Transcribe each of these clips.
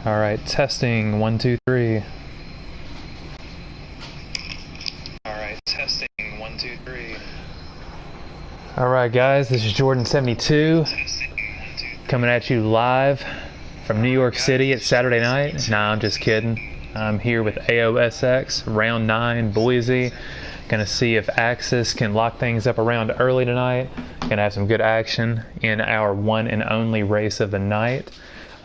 Alright, testing 1, 2, 3. Alright, testing 1, 2, 3. Alright guys, this is Jordan72 coming at you live from New York City. It's Saturday night. Nah, I'm just kidding. I'm here with AOSX, round 9, Boise. Gonna see if Axis can lock things up around early tonight. Gonna have some good action in our one and only race of the night.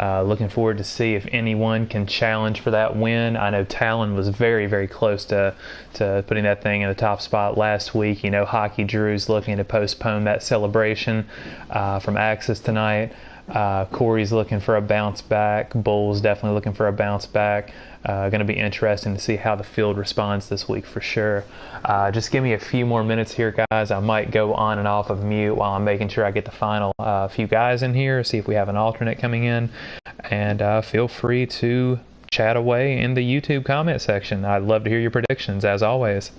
Looking forward to see if anyone can challenge for that win. I know Talon was very, very close to putting that thing in the top spot last week. You know, Hockey Drew's looking to postpone that celebration from Axis tonight. Corey's looking for a bounce back. Bull's definitely looking for a bounce back. Going to be interesting to see how the field responds this week for sure. Just give me a few more minutes here, guys. I might go on and off of mute while I'm making sure I get the final few guys in here, see if we have an alternate coming in. And feel free to chat away in the YouTube comment section. I'd love to hear your predictions, as always.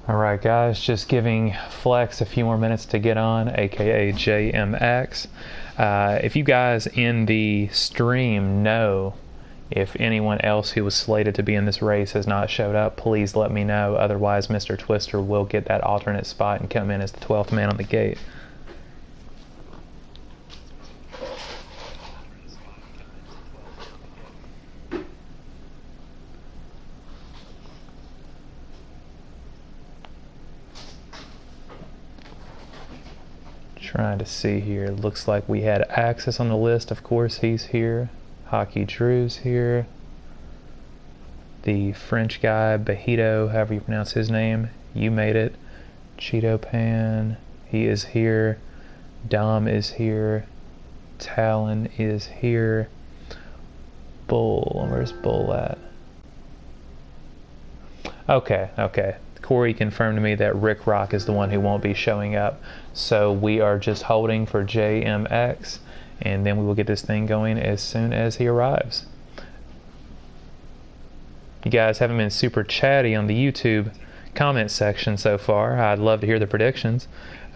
Alright guys, just giving Flex a few more minutes to get on, aka JMX. If you guys in the stream know if anyone else who was slated to be in this race has not showed up, please let me know. Otherwise, Mr. Twister will get that alternate spot and come in as the 12th man on the gate. Trying to see here. Looks like we had Axis on the list. Of course, he's here. Hockey Drew's here. the French guy, Bajito, however you pronounce his name. You made it. Cheeto Pan, he is here. Dom is here. Talon is here. Bull, where's Bull at? Okay. Corey confirmed to me that Rick Rock is the one who won't be showing up. So we are just holding for JMX, and then we will get this thing going as soon as he arrives. You guys haven't been super chatty on the YouTube comment section so far. I'd love to hear the predictions.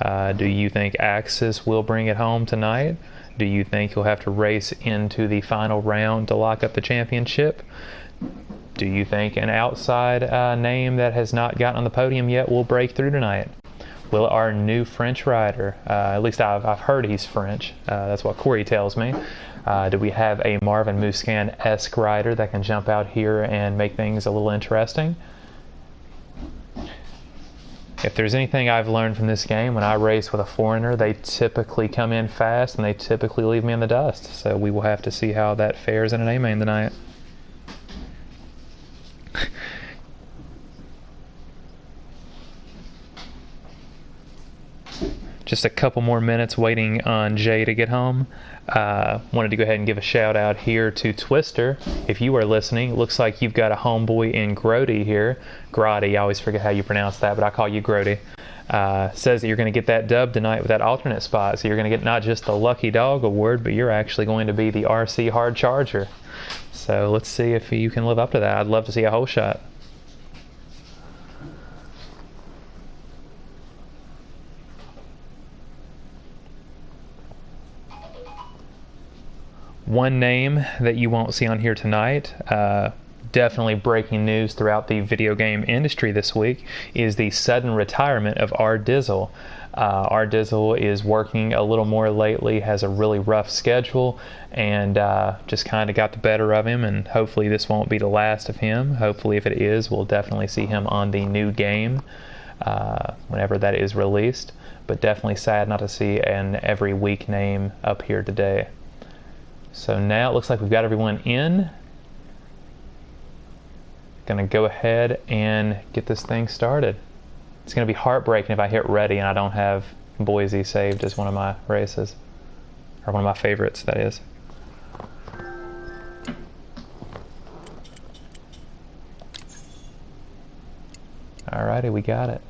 Do you think Axis will bring it home tonight? Do you think he'll have to race into the final round to lock up the championship? Do you think an outside name that has not gotten on the podium yet will break through tonight? Will our new French rider, at least I've heard he's French, that's what Corey tells me. Do we have a Marvin Muscan-esque rider that can jump out here and make things a little interesting? If there's anything I've learned from this game, when I race with a foreigner, they typically come in fast and they typically leave me in the dust. So we will have to see how that fares in an A-main tonight. Just a couple more minutes waiting on Jay to get home. Wanted to go ahead and give a shout out here to Twister. If you are listening, it looks like you've got a homeboy in Grody here. Grody, I always forget how you pronounce that, but I call you Grody. Says that you're going to get that dub tonight with that alternate spot. So you're going to get not just the Lucky Dog Award, but you're actually going to be the RC Hard Charger. So let's see if you can live up to that. I'd love to see a whole shot. One name that you won't see on here tonight, definitely breaking news throughout the video game industry this week, is the sudden retirement of R Dizzle. R Dizzle is working a little more lately, has a really rough schedule, and just kind of got the better of him, and hopefully this won't be the last of him. Hopefully if it is, we'll definitely see him on the new game whenever that is released, but definitely sad not to see an every week name up here today. So now it looks like we've got everyone in. Gonna go ahead and get this thing started. It's gonna be heartbreaking if I hit ready and I don't have Boise saved as one of my races, or one of my favorites, that is. Alrighty, we got it.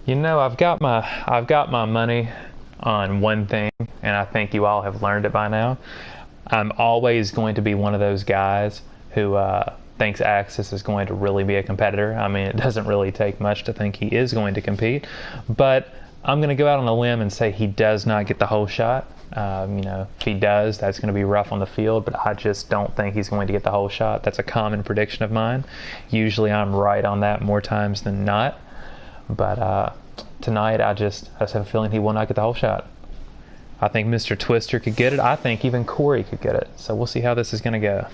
You know, I've got my money on one thing, and I think you all have learned it by now. I'm always going to be one of those guys who thinks Axis is going to really be a competitor. I mean, it doesn't really take much to think he is going to compete, but I'm going to go out on a limb and say he does not get the whole shot. You know, if he does, that's going to be rough on the field, but I just don't think he's going to get the whole shot. That's a common prediction of mine. Usually I'm right on that more times than not. But tonight, I just have a feeling he will not get the whole shot. I think Mr. Twister could get it. I think even Corey could get it. So we'll see how this is going to go.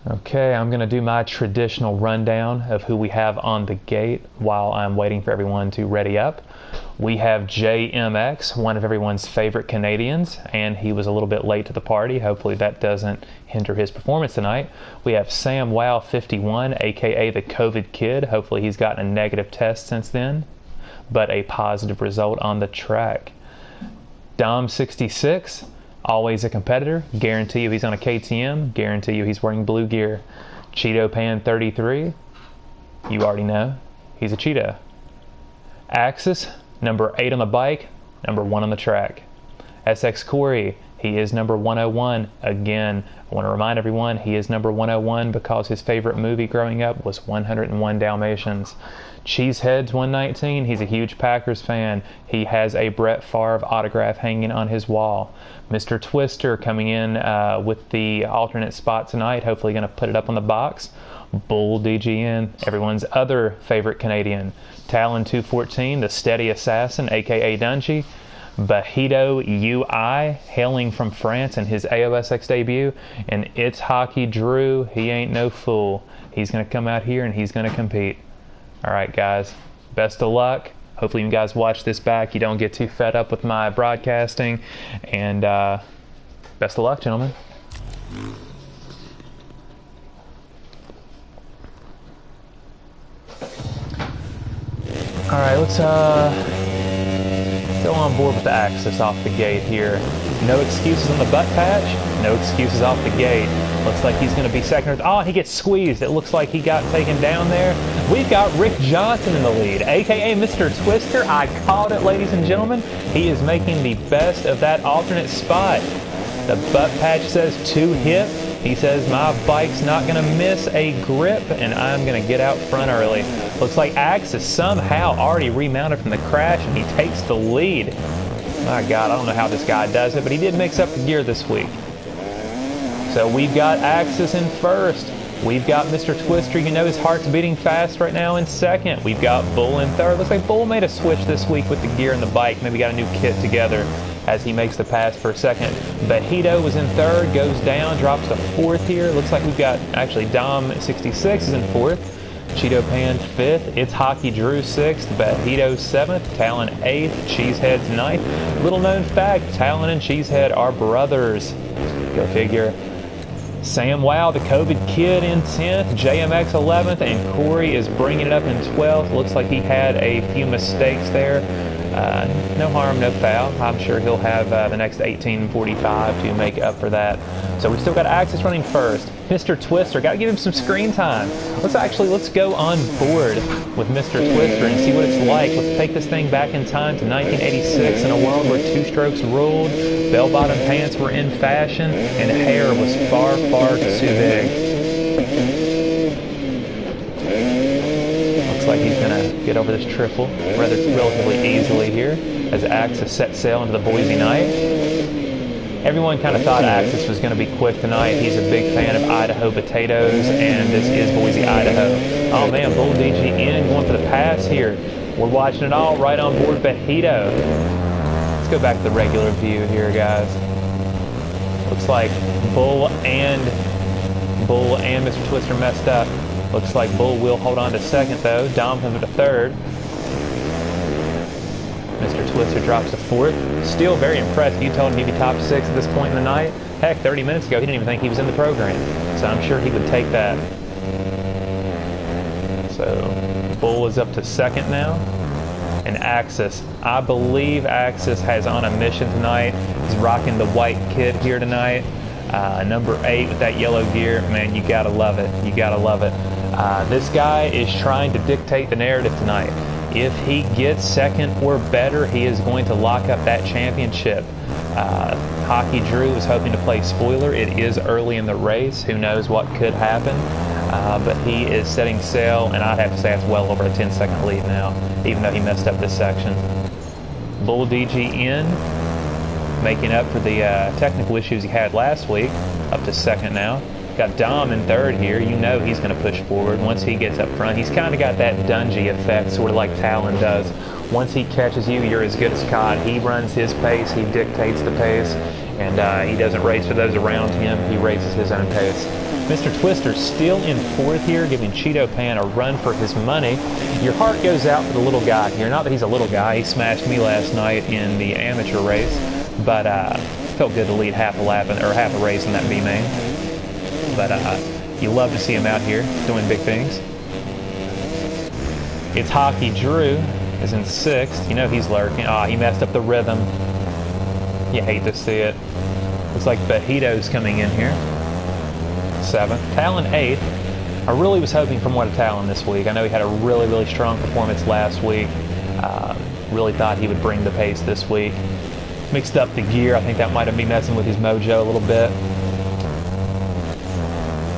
Okay, I'm going to do my traditional rundown of who we have on the gate while I'm waiting for everyone to ready up. We have JMX, one of everyone's favorite Canadians, and he was a little bit late to the party. Hopefully that doesn't hinder his performance tonight. We have Sam Wow 51, aka the COVID Kid. Hopefully he's gotten a negative test since then, but a positive result on the track. Dom 66, always a competitor. Guarantee you he's on a KTM. Guarantee you he's wearing blue gear. Cheeto Pan 33, you already know, he's a Cheeto. Axis, number 8 on the bike, number 1 on the track. SX Corey, he is number 101. Again, I want to remind everyone he is number 101 because his favorite movie growing up was 101 Dalmatians. Cheeseheads 119, he's a huge Packers fan. He has a Brett Favre autograph hanging on his wall. Mr. Twister coming in with the alternate spot tonight, hopefully going to put it up on the box. Bull DGN, everyone's other favorite Canadian. Talon 214, the steady assassin, aka Dungy. Bahito UI, hailing from France in his AOSX debut. And It's Hockey Drew, he ain't no fool. He's going to come out here and he's going to compete. All right, guys, best of luck. Hopefully you guys watch this back. You don't get too fed up with my broadcasting. And best of luck, gentlemen. All right, let's go on board with the Axis off the gate here. No excuses on the butt patch. No excuses off the gate. Looks like he's going to be second. Oh, he gets squeezed. It looks like he got taken down there. We've got Rick Johnson in the lead, a.k.a. Mr. Twister. I called it, ladies and gentlemen. He is making the best of that alternate spot. The butt patch says too hip. He says, my bike's not going to miss a grip, and I'm going to get out front early. Looks like Axis somehow already remounted from the crash, and he takes the lead. My God, I don't know how this guy does it, but he did mix up the gear this week. So we've got Axis in first. We've got Mr. Twister, you know his heart's beating fast right now, in second. We've got Bull in third. Looks like Bull made a switch this week with the gear and the bike. Maybe got a new kit together as he makes the pass for second. Bahito was in third, goes down, drops to fourth here. Looks like we've got, actually, Dom66 is in fourth. Cheeto Pan fifth. It's Hockey Drew sixth. Bahito seventh. Talon eighth. Cheesehead's ninth. Little known fact, Talon and Cheesehead are brothers. Go figure. Sam Wow, the COVID kid, in 10th, JMX 11th, and Corey is bringing it up in 12th. Looks like he had a few mistakes there. No harm, no foul. I'm sure he'll have the next 18:45 to make up for that. So we still got Axis running first. Mr. Twister, got to give him some screen time. Let's go on board with Mr. Twister and see what it's like. Let's take this thing back in time to 1986 in a world where two strokes ruled, bell-bottom pants were in fashion, and hair was far, far too big. Looks like he's going to get over this triple relatively easily here as Axis set sail into the Boise night. Everyone kind of thought Axis was going to be quick tonight. He's a big fan of Idaho potatoes, and this is Boise, Idaho. Oh man, Bull DGN going for the pass here. We're watching it all right on board Bahito. Let's go back to the regular view here, guys. Looks like Bull and Mr. Twister messed up. Looks like Bull will hold on to second, though. Dom comes to third. Mr. Twister drops to fourth. Still very impressed. You told him he'd be top 6 at this point in the night. Heck, 30 minutes ago, he didn't even think he was in the program. So I'm sure he would take that. So Bull is up to second now. And Axis. I believe Axis has on a mission tonight. He's rocking the white kit here tonight. Number 8 with that yellow gear. Man, you gotta love it. You gotta love it. This guy is trying to dictate the narrative tonight. If he gets second or better, he is going to lock up that championship. Hockey Drew is hoping to play spoiler. It is early in the race. Who knows what could happen? But he is setting sail, and I'd have to say it's well over a 10-second lead now, even though he messed up this section. Bull DGN making up for the technical issues he had last week, up to second now. Got Dom in third here. You know he's going to push forward. Once he gets up front, he's kind of got that Dungy effect, sort of like Talon does. Once he catches you, you're as good as caught. He runs his pace. He dictates the pace. And he doesn't race for those around him. He races his own pace. Mr. Twister still in fourth here, giving Cheeto Pan a run for his money. Your heart goes out for the little guy here. Not that he's a little guy. He smashed me last night in the amateur race. But felt good to lead half a lap, or half a race in that B-main. But you love to see him out here doing big things. It's Hockey Drew is in sixth. You know he's lurking. He messed up the rhythm. You hate to see it. Looks like Bahito's coming in here. Seventh. Talon eighth. I really was hoping for more to Talon this week. I know he had a really, really strong performance last week. Really thought he would bring the pace this week. Mixed up the gear. I think that might have been messing with his mojo a little bit.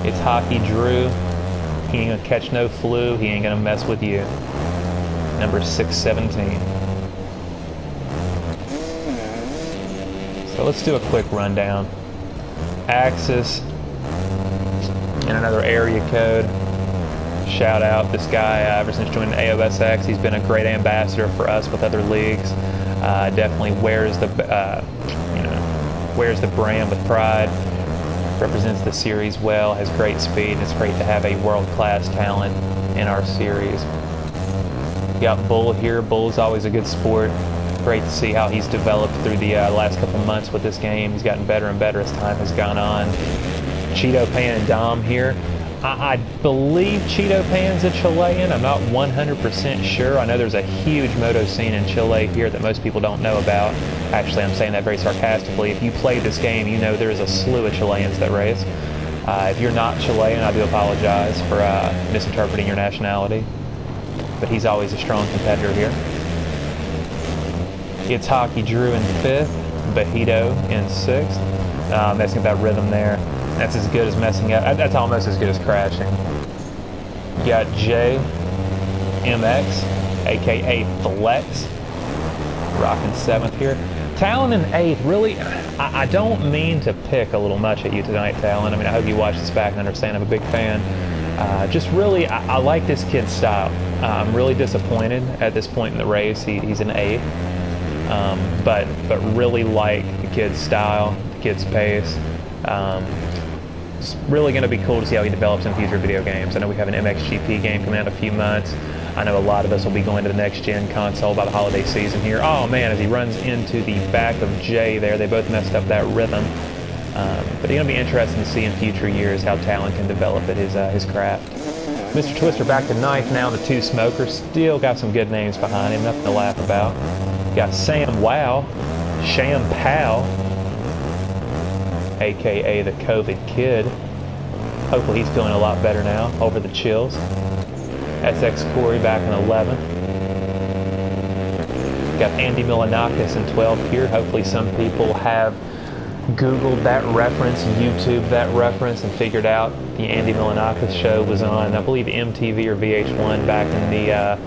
It's Hockey Drew. He ain't gonna catch no flu. He ain't gonna mess with you. Number 617. So let's do a quick rundown. Axis in another area code. Shout out this guy ever since joining AOSX. He's been a great ambassador for us with other leagues. Definitely wears the wears the brand with pride. Represents the series well. Has great speed. And it's great to have a world-class talent in our series. You got Bull here. Bull's always a good sport. Great to see how he's developed through the last couple months with this game. He's gotten better and better as time has gone on. Cheeto Pan and Dom here. I believe Cheeto Pan's a Chilean. I'm not 100% sure. I know there's a huge moto scene in Chile here that most people don't know about. Actually, I'm saying that very sarcastically. If you play this game, you know there is a slew of Chileans that race. If you're not Chilean, I do apologize for misinterpreting your nationality. But he's always a strong competitor here. It's Hockey Drew in 5th, Bajito in 6th. Messing with that rhythm there. That's as good as messing up. That's almost as good as crashing. You got J, MX, aka Flex, rocking 7th here. Talon in 8th, really, I don't mean to pick a little much at you tonight, Talon. I mean, I hope you watch this back and understand I'm a big fan. Just really, I like this kid's style. I'm really disappointed at this point in the race. He's in 8th, but really like the kid's style, the kid's pace. It's really going to be cool to see how he develops in future video games. I know we have an MXGP game coming out in a few months. I know a lot of us will be going to the next-gen console by the holiday season here. Oh, man, as he runs into the back of Jay there, they both messed up that rhythm. But it's going to be interesting to see in future years how Talon can develop at his craft. Mr. Twister back to 9th now, the 2 smokers. Still got some good names behind him, nothing to laugh about. Got Sam Wow, Sham Pow, aka the COVID Kid. Hopefully he's feeling a lot better now over the chills. SX Corey back in 11th. Got Andy Milanakis in 12th here. Hopefully some people have Googled that reference, YouTubed that reference, and figured out the Andy Milanakis show was on, I believe, MTV or VH1 back in the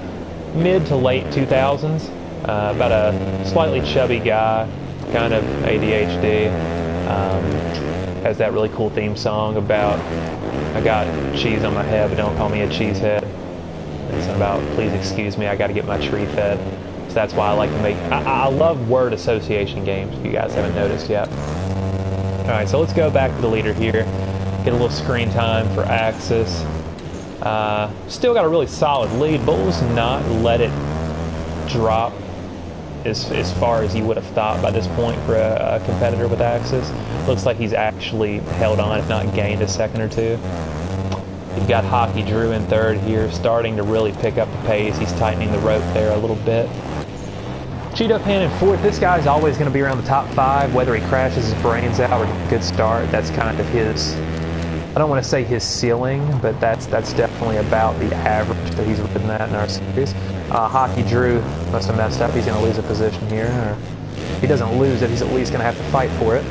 mid to late 2000s. About a slightly chubby guy, kind of ADHD. Has that really cool theme song about I got cheese on my head, but don't call me a cheesehead. It's about please excuse me, I got to get my tree fed. So that's why I like to make. I love word association games. If you guys haven't noticed yet. All right, so let's go back to the leader here. Get a little screen time for Axis. Still got a really solid lead. Bull's not let it drop as far as you would have thought by this point for a competitor with Axis. Looks like he's actually held on, if not gained a second or two. You've got Hockey Drew in 3rd here, starting to really pick up the pace. He's tightening the rope there a little bit. Cheeto Pan in 4th. This guy's always going to be around the top 5, whether he crashes his brains out or gets a good start. That's kind of his, I don't want to say his ceiling, but that's definitely about the average that he's ridden that in our series. Hockey Drew must have messed up. He's going to lose a position here. Or if he doesn't lose it, he's at least going to have to fight for it.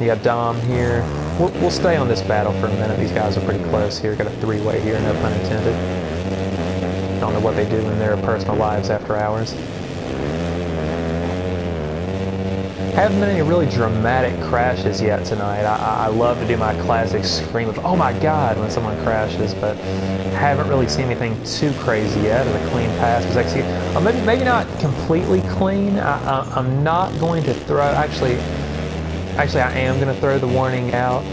You got Dom here. We'll stay on this battle for a minute. These guys are pretty close here. Got a 3-way here, no pun intended. Don't know what they do in their personal lives after hours. Haven't been any really dramatic crashes yet tonight. I love to do my classic scream of "oh my god" when someone crashes, but haven't really seen anything too crazy yet. And the clean pass was actually, maybe not completely clean. I'm not going to throw. Actually, I am going to throw the warning out.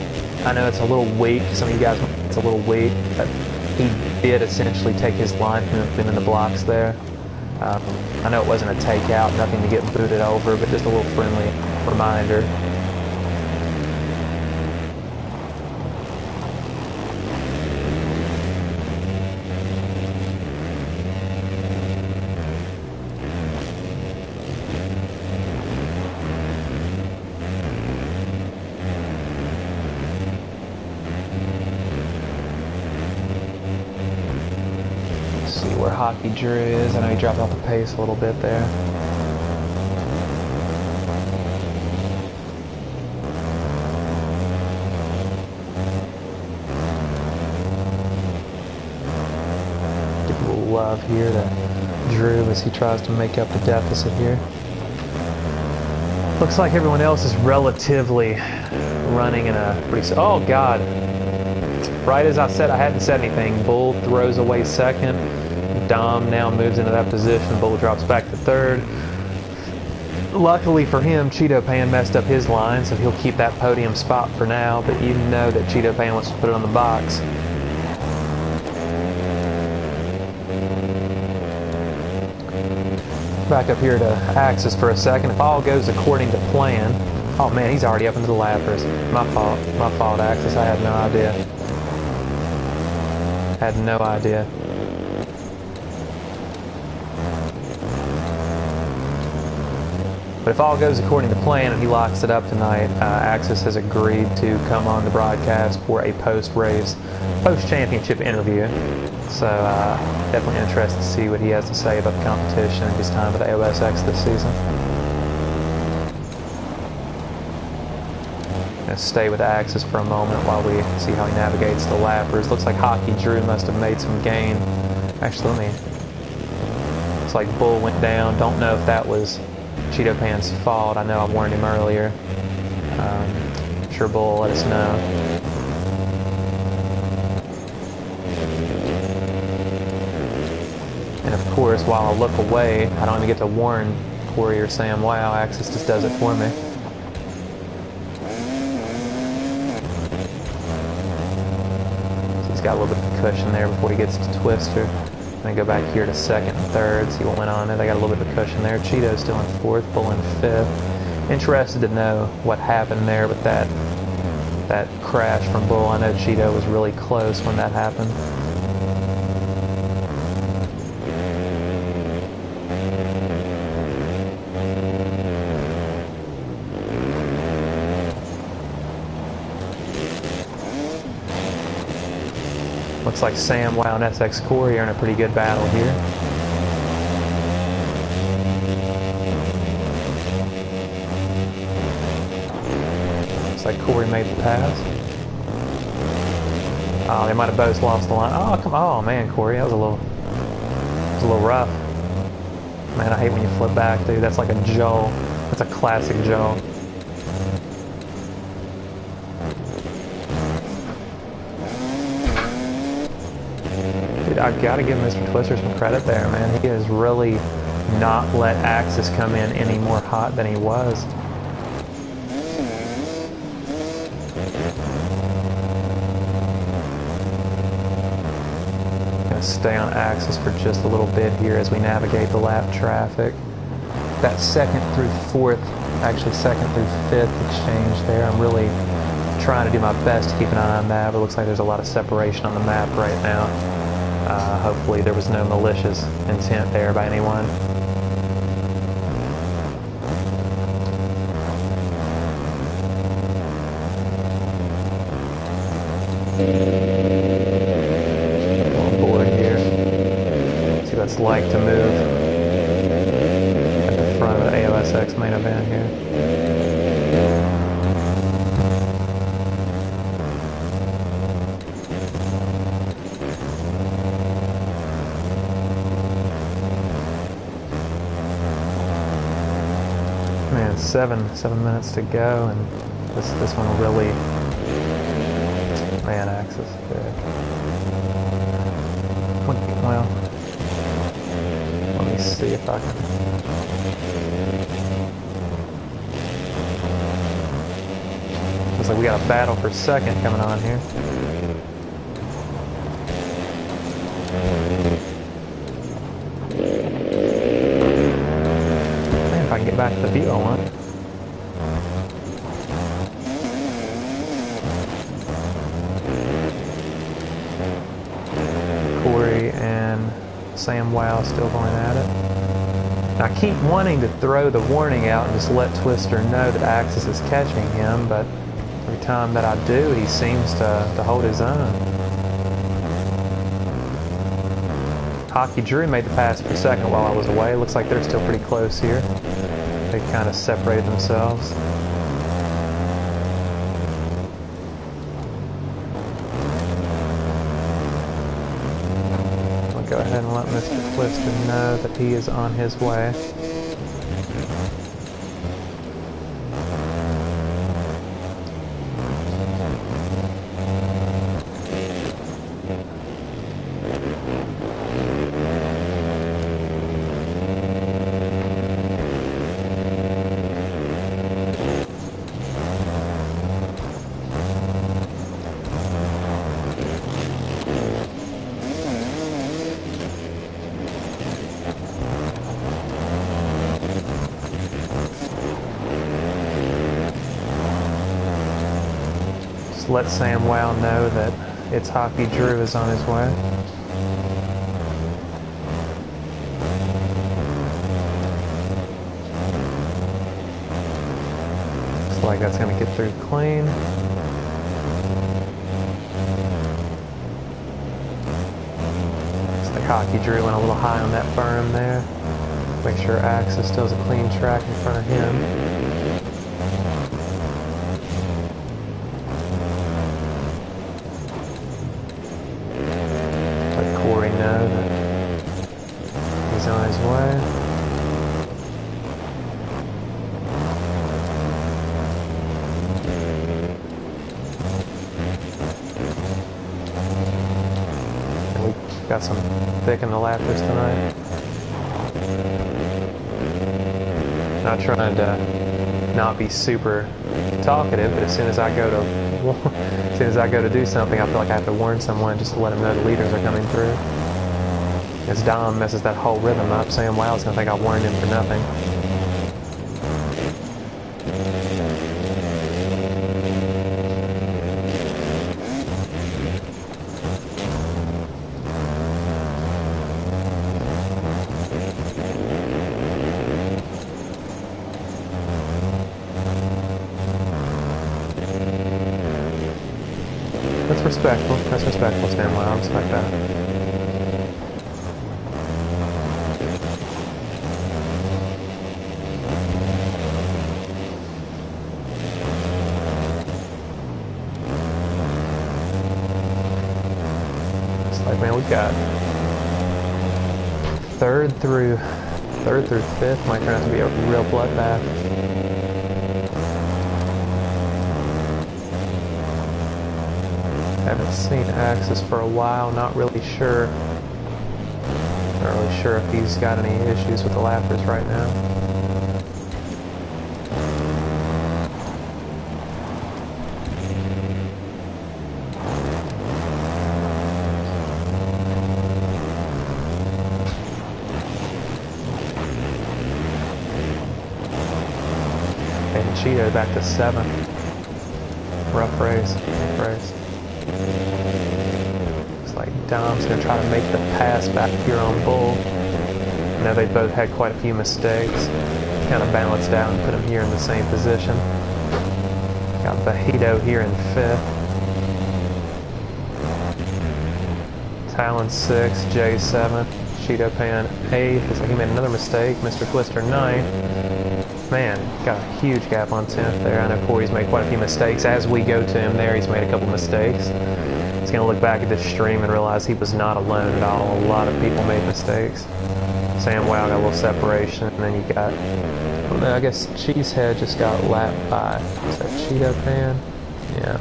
I know it's a little weak. Some of you guys, it's a little weak, but he did essentially take his line from in the blocks there. I know it wasn't a takeout, nothing to get booted over, but just a little friendly reminder. Where Hockey Drew is. I know he dropped off the pace a little bit there. Give a little love here to Drew as he tries to make up the deficit here. Looks like everyone else is relatively running in a pretty... Oh, God. Right as I said, I hadn't said anything. Bull throws away 2nd. Dom now moves into that position. Bull drops back to third. Luckily for him, Cheeto Pan messed up his line, so he'll keep that podium spot for now, but you know that Cheeto Pan wants to put it on the box. Back up here to Axis for a second. If all goes according to plan... Oh man, he's already up into the lappers. My fault, Axis. I had no idea. Had no idea. But if all goes according to plan and he locks it up tonight, Axis has agreed to come on the broadcast for a post-race, post-championship interview. So definitely interested to see what he has to say about the competition and his time with AOSX this season. Gonna stay with Axis for a moment while we see how he navigates the lappers. Looks like Hockey Drew must have made some gain. Actually, looks like Bull went down. Don't know if that was Cheeto Pan's fault. I know I warned him earlier. I'm sure Bull will let us know. And of course, while I look away, I don't even get to warn Corey or Sam. Wow, Axis just does it for me. So he's got a little bit of cushion there before he gets to Twister. Then go back here to second and third, see what went on there. They got a little bit of a cushion there. Cheeto's still in fourth, Bull in fifth. Interested to know what happened there with that crash from Bull. I know Cheeto was really close when that happened. Looks like Sam, Wow, and SX Corey are in a pretty good battle here. Looks like Corey made the pass. Oh, they might have both lost the line. Oh, come on, man, Corey, that was a little rough. Man, I hate when you flip back, dude. That's like a Joel. That's a classic Joel. I've got to give Mr. Twister some credit there, man. He has really not let Axis come in any more hot than he was. Gonna stay on Axis for just a little bit here as we navigate the lap traffic. That second through fourth, actually second through fifth exchange there, I'm really trying to do my best to keep an eye on that, but it looks like there's a lot of separation on the map right now. Hopefully there was no malicious intent there by anyone. On board here. See what it's like to move at the front of the AOSX main event here. Man, seven minutes to go, and this one really, man, Axis good. Well, let me see if I can. Looks like we got a battle for second coming on here. If I can get back to the view I want. Corey and Sam Wow still going at it. Now, I keep wanting to throw the warning out and just let Twister know that Axis is catching him, but every time that I do, he seems to hold his own. Hockey Drew made the pass for second while I was away. Looks like they're still pretty close here. They kind of separated themselves. I'll go ahead and let Mr. Twister know that he is on his way. just let Sam Wow know that it's Hockey Drew is on his way. Looks like that's going to get through clean. Looks like Hockey Drew went a little high on that berm there. Make sure Axis still has a clean track in front of him. Know that he's on his way. And we got some thick in the lappers tonight. Not trying to not be super talkative, but as soon as I go to do something, I feel like I have to warn someone just to let them know the leaders are coming through. As Dom messes that whole rhythm up, Sam Wow's gonna think I warned him for nothing. That's respectful. That's respectful, Sam Wow. I respect that. Man, we've got third through fifth might turn out to be a real bloodbath. Haven't seen Axis for a while. Not really sure if he's got any issues with the lappers right now. Cheeto back to 7th. Rough race. Looks like Dom's going to try to make the pass back here on Bull. I know they both had quite a few mistakes. Kind of balanced out and put them here in the same position. Got Vahito here in 5th. Talon 6th, Jay 7th. Cheeto Pan 8th. Looks like he made another mistake. Mr. Twister 9th. Man, got a huge gap on 10th there. I know Corey's made quite a few mistakes. As we go to him there, he's made a couple mistakes. He's going to look back at this stream and realize he was not alone at all. A lot of people made mistakes. Sam Wow got a little separation, and then you got, I don't know, I guess Cheesehead just got lapped by, is that Cheeto Pan? Yeah.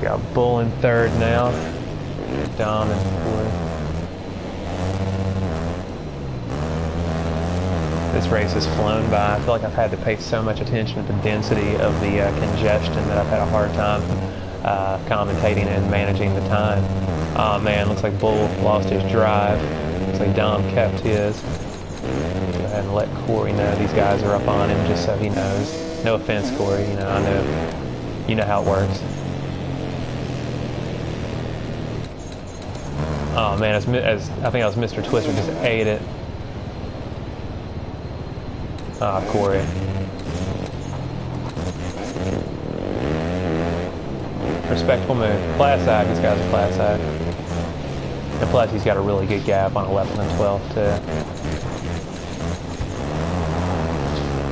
Got Bull in 3rd now. Dom in 4th. This race has flown by. I feel like I've had to pay so much attention to the density of the congestion that I've had a hard time commentating and managing the time. Oh man, looks like Bull lost his drive. Looks like Dom kept his. Go ahead and let Corey know these guys are up on him just so he knows. No offense, Corey. You know, I know. You know how it works. Oh man, as I think it was Mr. Twister just ate it. Ah, Corey. Respectful move. Class act. This guy's a class act. And plus, he's got a really good gap on 11th and 12th too.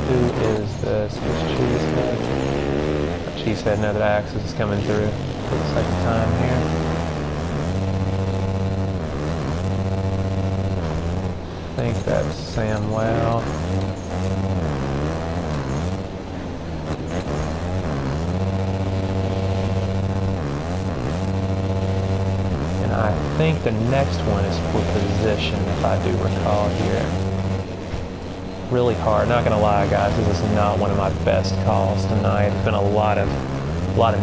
Who is this? Cheesehead. Cheesehead. Know that Axis is coming through for the second time here. I think that's Sam Wow. think the next one is for position, if I do recall here. Really hard. Not gonna lie, guys, this is not one of my best calls tonight. It's been a lot of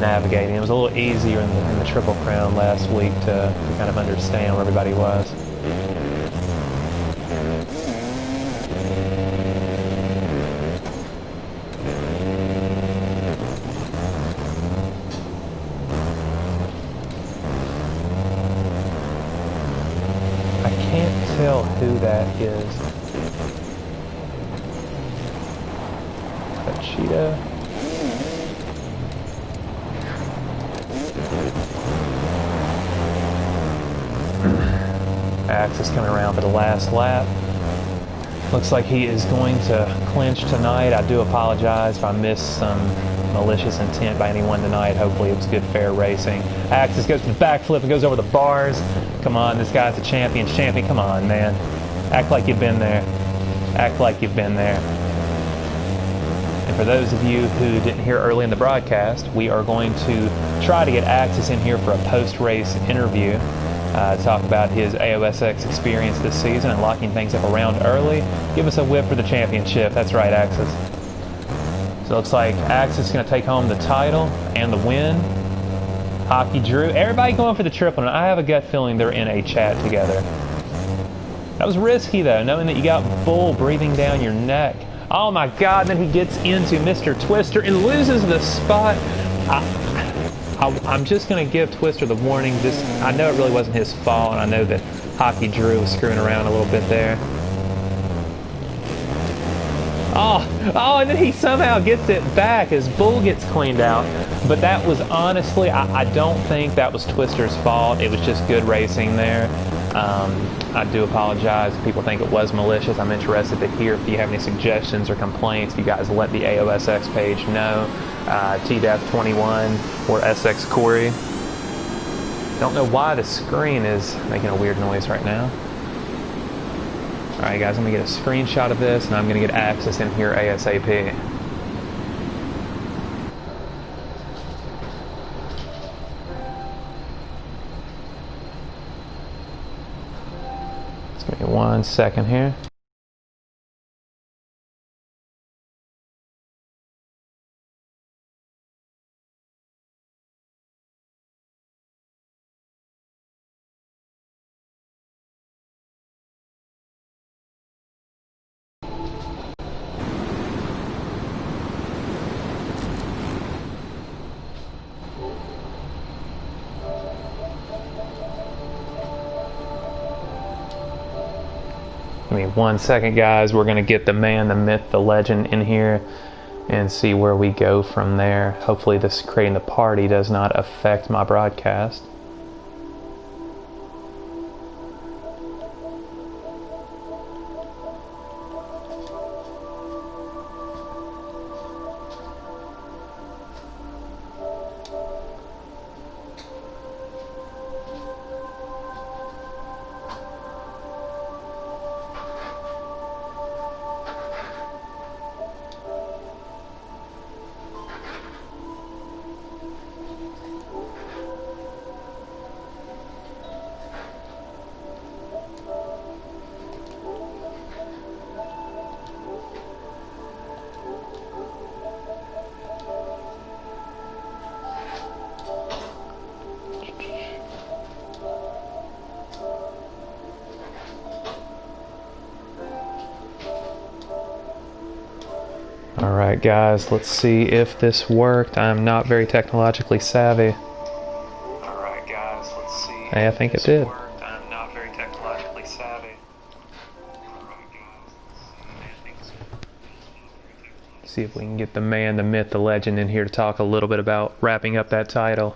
navigating. It was a little easier in the Triple Crown last week to kind of understand where everybody was. Tell who that is. That Cheetah. Axe is coming around for the last lap. Looks like he is going to clinch tonight. I do apologize if I missed some malicious intent by anyone tonight. Hopefully it was good, fair racing. Axis goes to the backflip and goes over the bars. Come on, this guy's a champion. Come on, man. Act like you've been there. Act like you've been there. And for those of you who didn't hear early in the broadcast, we are going to try to get Axis in here for a post-race interview. Talk about his AOSX experience this season and locking things up around early. Give us a whip for the championship. That's right, Axis. So it looks like Axis is going to take home the title and the win. Hockey Drew. Everybody going for the triple, and I have a gut feeling they're in a chat together. That was risky, though, knowing that you got Bull breathing down your neck. Oh, my God. Then he gets into Mr. Twister and loses the spot. I'm just going to give Twister the warning. I know it really wasn't his fault, and I know that Hockey Drew was screwing around a little bit there. Oh, and then he somehow gets it back as Bull gets cleaned out. But that was honestly, I don't think that was Twister's fault. It was just good racing there. I do apologize if people think it was malicious. I'm interested to hear if you have any suggestions or complaints. You guys let the AOSX page know. TDEF21 or SX Corey. Don't know why the screen is making a weird noise right now. Alright guys, I'm going to get a screenshot of this and I'm going to get Axis in here ASAP. Just give me 1 second here. Give me 1 second, guys. We're going to get the man, the myth, the legend in here and see where we go from there. Hopefully this creating the party does not affect my broadcast. Alright guys, let's see if this worked. I'm not very technologically savvy. Alright guys, let's see. Hey, I think it did. Worked. I'm not very technologically savvy. Alright guys, let's see if we can get the man, the myth, the legend in here to talk a little bit about wrapping up that title.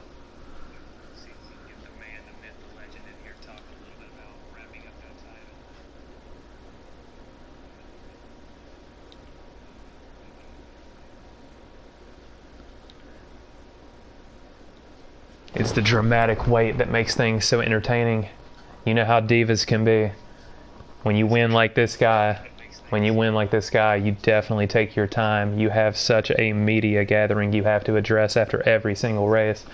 It's the dramatic weight that makes things so entertaining. You know how divas can be. When you win like this guy, you definitely take your time. You have such a media gathering you have to address after every single race.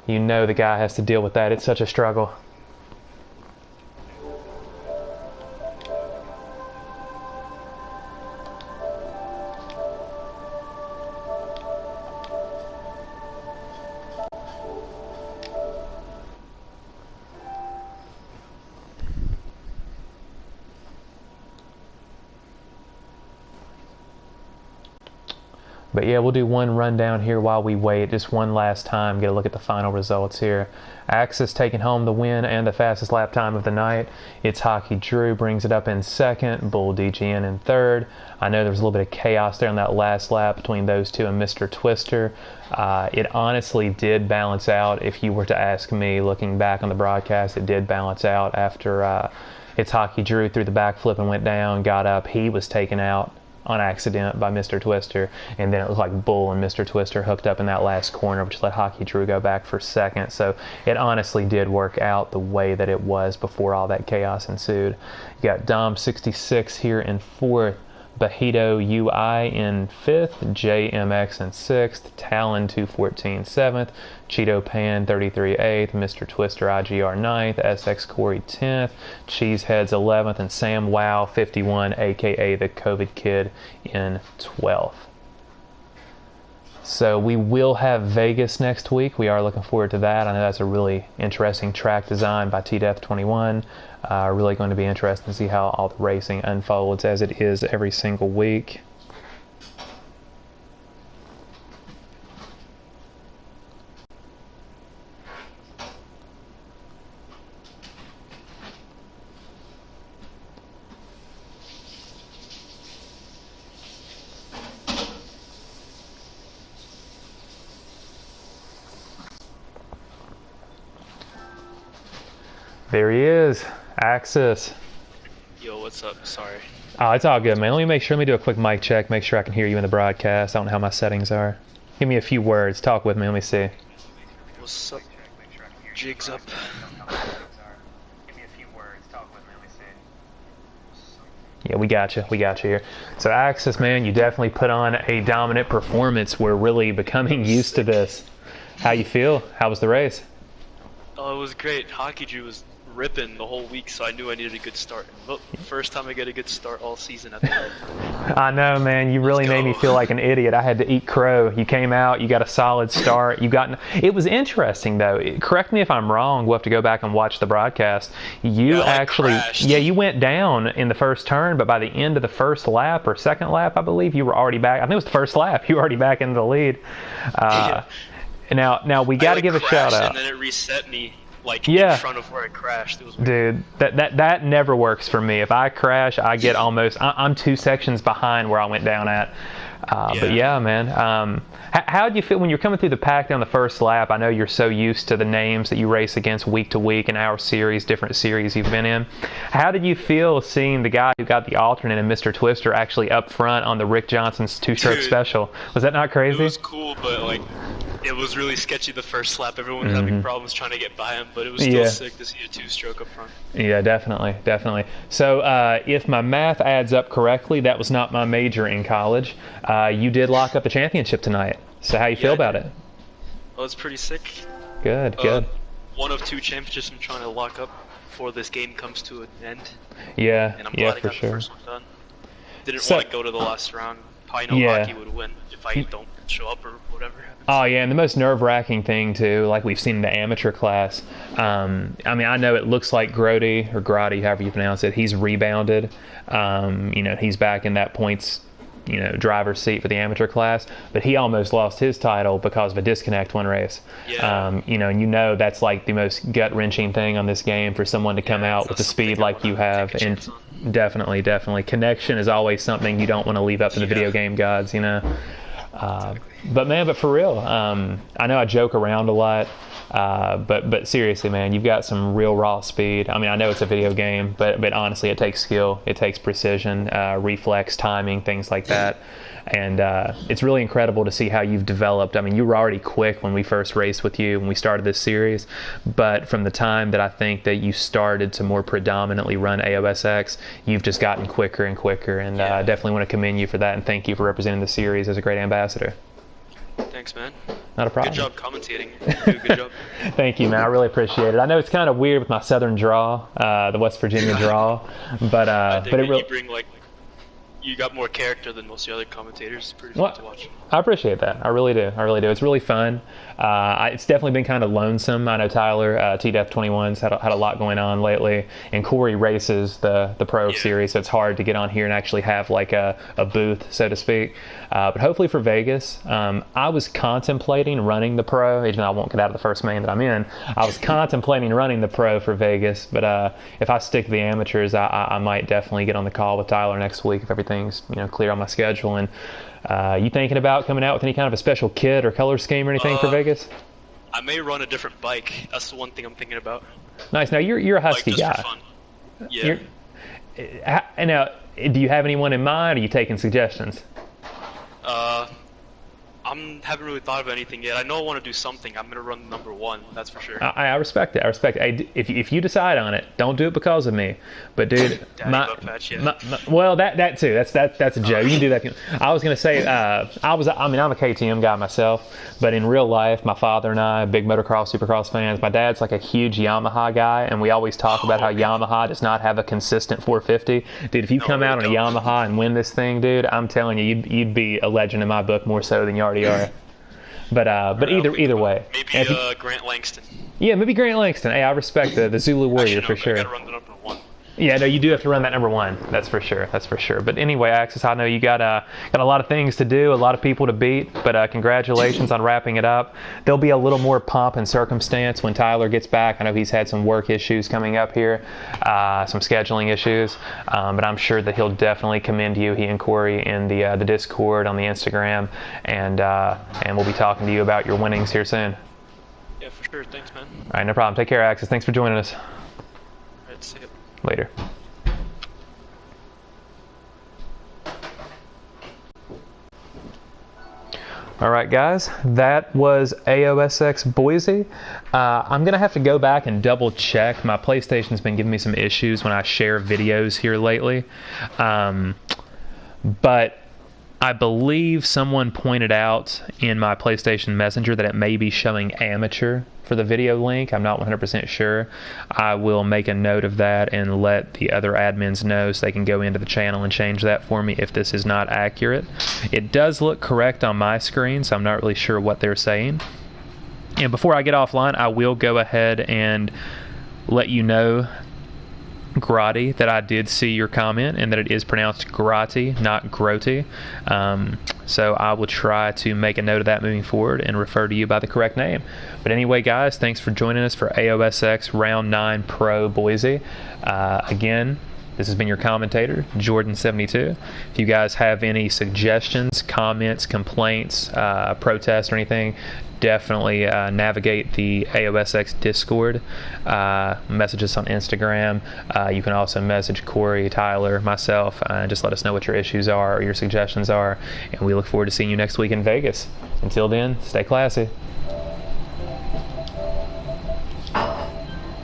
You know the guy has to deal with that. It's such a struggle. But yeah, we'll do one rundown here while we wait. Just one last time, get a look at the final results here. Axis taking home the win and the fastest lap time of the night. It's Hockey Drew brings it up in second, Bull DGN in third. I know there was a little bit of chaos there on that last lap between those two and Mr. Twister. It honestly did balance out. If you were to ask me, looking back on the broadcast, it did balance out after It's Hockey Drew threw the backflip and went down, got up. He was taken out on accident by Mr. Twister, and then it was like Bull and Mr. Twister hooked up in that last corner, which let Hockey Drew go back for second. So it honestly did work out the way that it was before all that chaos ensued. You got Dom66 here in fourth, Bajito UI in fifth, JMX in sixth, Talon 214 seventh, Cheeto Pan 33 eighth, Mr. Twister IGR ninth, SX Corey 10th, Cheeseheads 11th, and Sam Wow 51, aka the COVID Kid, in 12th. So we will have Vegas next week. We are looking forward to that. I know that's a really interesting track design by TDEF21. Really going to be interesting to see how all the racing unfolds as it is every single week. There he is, Axis. Yo, what's up? Sorry. Oh, it's all good, man. Let me do a quick mic check, make sure I can hear you in the broadcast. I don't know how my settings are. Give me a few words. Talk with me. Let me see. What's up? Jigs up. Yeah, we got you. We got you here. So, Axis, man, you definitely put on a dominant performance. We're really becoming used to this. How you feel? How was the race? Oh, it was great. Hockey Drew was ripping the whole week, so I knew I needed a good start. Look, first time I get a good start all season at the moment. I know, man. You really made me feel like an idiot. I had to eat crow. You came out. You got a solid start. It was interesting, though. Correct me if I'm wrong. We'll have to go back and watch the broadcast. You crashed. Yeah, you went down in the first turn, but by the end of the first lap or second lap, I believe, you were already back. I think it was the first lap. You were already back in the lead. Now we got to give a shout out. And then it reset me. In front of where I crashed. It was weird. Dude, that never works for me. If I crash, I get I'm 2 sections behind where I went down at. But yeah, man. How did you feel when you're coming through the pack down the first lap? I know you're so used to the names that you race against week to week in our series, different series you've been in. How did you feel seeing the guy who got the alternate and Mr. Twister actually up front on the Rick Johnson's two-stroke special? Was that not crazy? It was cool, but it was really sketchy the first lap. Everyone was having problems trying to get by him, but it was still sick to see a two-stroke up front. Yeah, definitely. So if my math adds up correctly, that was not my major in college. You did lock up the championship tonight. So how you feel about it? Well, it's pretty sick. Good. One of 2 championships I'm trying to lock up before this game comes to an end. Yeah, and I'm glad I got the first one done. Didn't want to go to the last round. Probably know Hockey would win if I don't show up or whatever happens. Oh yeah, and the most nerve-wracking thing too, like we've seen in the amateur class. I mean, I know it looks like Grody or Grotti, however you pronounce it. He's rebounded. He's back in that points, driver's seat for the amateur class, but he almost lost his title because of a disconnect one race. And that's like the most gut-wrenching thing on this game for someone to come out with the speed like you have. And definitely, connection is always something you don't want to leave up to the video game gods, But for real, I know I joke around a lot, but seriously, man, you've got some real raw speed. I mean, I know it's a video game, but honestly, it takes skill, it takes precision, reflex, timing, things like that. And it's really incredible to see how you've developed. I mean, you were already quick when we first raced with you, when we started this series. But from the time that I think that you started to more predominantly run AOSX, you've just gotten quicker and quicker. And I definitely want to commend you for that and thank you for representing the series as a great ambassador. Thanks, man. Not a problem. Good job commentating. You do a good job. Thank you, man. I really appreciate it. I know it's kind of weird with my southern draw, the West Virginia draw, but it really... you got more character than most of the other commentators. It's pretty fun to watch. I appreciate that. I really do. I really do. It's really fun. It's definitely been kind of lonesome. I know Tyler, TDEF21's had a lot going on lately, and Corey races the Pro Series, so it's hard to get on here and actually have like a booth, so to speak. But hopefully for Vegas, I was contemplating running the Pro, even though I won't get out of the first main that I'm in. I was contemplating running the Pro for Vegas, but if I stick to the amateurs, I might definitely get on the call with Tyler next week if everything's clear on my schedule. And you thinking about coming out with any kind of a special kit or color scheme or anything for Vegas? I may run a different bike. That's the one thing I'm thinking about. Nice. Now you're a Husky just guy. For fun. Yeah. And now, do you have anyone in mind? Or are you taking suggestions? I haven't really thought of anything yet. I know I want to do something. I'm gonna run number 1. That's for sure. I respect it. I respect it. If you decide on it, don't do it because of me. But dude, well, that too. That's a joke. You can do that. I was gonna say I'm a KTM guy myself, but in real life, my father and I, big motocross, supercross fans. My dad's like a huge Yamaha guy, and we always talk about how Yamaha does not have a consistent 450. Dude, if you come out on a Yamaha and win this thing, dude, I'm telling you, you'd be a legend in my book more so than you already are. But either way. Maybe Grant Langston. Yeah, maybe Grant Langston. Hey, I respect the Zulu Warrior for sure. I gotta run the number 1. Yeah, no, you do have to run that number 1. That's for sure. That's for sure. But anyway, Axis, I know you got a lot of things to do, a lot of people to beat. But congratulations on wrapping it up. There'll be a little more pomp and circumstance when Tyler gets back. I know he's had some work issues coming up here, some scheduling issues. But I'm sure that he'll definitely commend you, he and Corey, in the Discord, on the Instagram, and we'll be talking to you about your winnings here soon. Yeah, for sure. Thanks, man. All right, no problem. Take care, Axis. Thanks for joining us. All right, see you. Later. All right, guys, that was AOSX Boise. I'm going to have to go back and double check. My PlayStation's been giving me some issues when I share videos here lately. But I believe someone pointed out in my PlayStation Messenger that it may be showing amateur for the video link. I'm not 100% sure. I will make a note of that and let the other admins know so they can go into the channel and change that for me if this is not accurate. It does look correct on my screen, so I'm not really sure what they're saying. And before I get offline, I will go ahead and let you know, Grotti, that I did see your comment and that it is pronounced Grotti, not Groti. So I will try to make a note of that moving forward and refer to you by the correct name. But anyway, guys, thanks for joining us for AOSX Round 9 Pro Boise. Again, this has been your commentator, Jordan72. If you guys have any suggestions, comments, complaints, protests, or anything, definitely navigate the AOSX Discord. Message us on Instagram. You can also message Corey, Tyler, myself, and just let us know what your issues are or your suggestions are. And we look forward to seeing you next week in Vegas. Until then, stay classy.